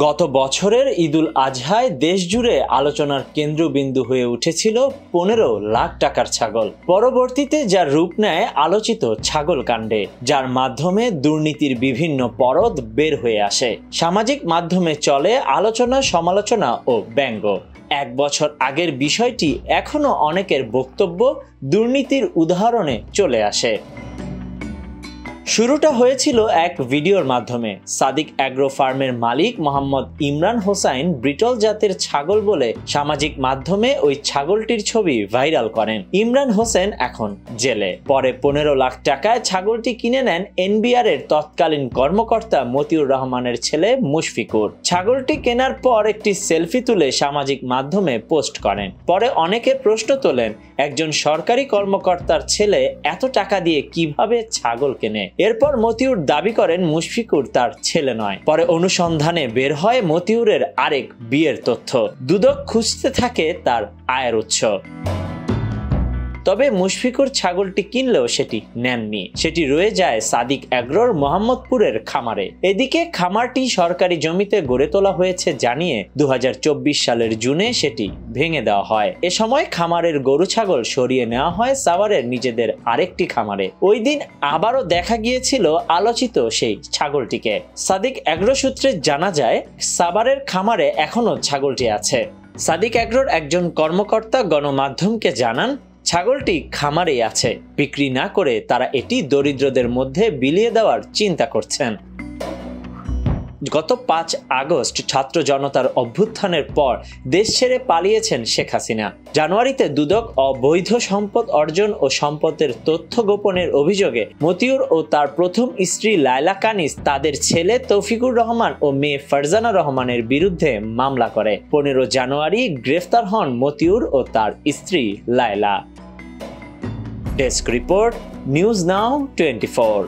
গত বছরের ঈদুল আজহায় দেশজুড়ে আলোচনার কেন্দ্রবিন্দু হয়ে উঠেছিল 15 লাখ টাকার ছাগল। পরবর্তীতে যার রূপ নেয় আলোচিত ছাগল কাণ্ডে, যার মাধ্যমে দুর্নীতির বিভিন্ন পরদ বের হয়ে আসে। সামাজিক মাধ্যমে চলে আলোচনা, সমালোচনা ও ব্যঙ্গ। এক বছর আগের বিষয়টি এখনো অনেকের বক্তব্য দুর্নীতির উদাহরণে চলে আসে। শুরুটা হয়েছিল এক ভিডিওর মাধ্যমে। সাদিক অ্যাগ্রো ফার্মের মালিক মোহাম্মদ ইমরান হোসাইন ব্রিটল জাতের ছাগল বলে সামাজিক মাধ্যমে ওই ছাগলটির ছবি ভাইরাল করেন। ইমরান হোসেন এখন জেলে। পরে 15 লাখ টাকায় ছাগলটি কিনে নেন এনবিআর এর তৎকালীন কর্মকর্তা মতিউর রহমানের ছেলে মুশফিকুর। ছাগলটি কেনার পর একটি সেলফি তুলে সামাজিক মাধ্যমে পোস্ট করেন। পরে অনেকে প্রশ্ন তোলেন, একজন সরকারি কর্মকর্তার ছেলে এত টাকা দিয়ে কিভাবে ছাগল কেনে? এরপর মতিউর দাবি করেন মুশফিকুর তার ছেলে নয়। পরে অনুসন্ধানে বের হয় মতিউরের আরেক বিয়ের তথ্য। দুদক খুঁজতে থাকে তার আয়ের উৎস। তবে মুশফিকুর ছাগলটি কিনলেও সেটি নেননি। সেটি রয়ে যায় সাদিক অ্যাগ্রোর মোহাম্মদপুরের খামারে। এদিকে খামারটি সরকারি জমিতে গড়ে তোলা হয়েছে জানিয়ে 2024 সালের জুনে সেটি ভেঙে দেওয়া হয়। এ সময় খামারের গরু ছাগল সরিয়ে নেওয়া হয় সাভারের নিজেদের আরেকটি খামারে। ওই দিন আবারও দেখা গিয়েছিল আলোচিত সেই ছাগলটিকে। সাদিক অ্যাগ্রো সূত্রে জানা যায়, সাভারের খামারে এখনো ছাগলটি আছে। সাদিক অ্যাগ্রোর একজন কর্মকর্তা গণমাধ্যমকে জানান, ছাগলটি খামারেই আছে, বিক্রি না করে তারা এটি দরিদ্রদের মধ্যে বিলিয়ে দেওয়ার চিন্তা করছেন। গত 5 আগস্ট ছাত্র জনতার অভ্যুত্থানের পর দেশ ছেড়ে পালিয়েছেন শেখ হাসিনা। জানুয়ারিতে দুদক অবৈধ সম্পদ অর্জন ও সম্পদের তথ্য গোপনের অভিযোগে মতিউর ও তার প্রথম স্ত্রী লায়লা কানিজ তাদের ছেলে তৌফিকুর রহমান ও মেয়ে ফারজানা রহমানের বিরুদ্ধে মামলা করে। 15 জানুয়ারি গ্রেফতার হন মতিউর ও তার স্ত্রী Laila. Desk report, news now 24।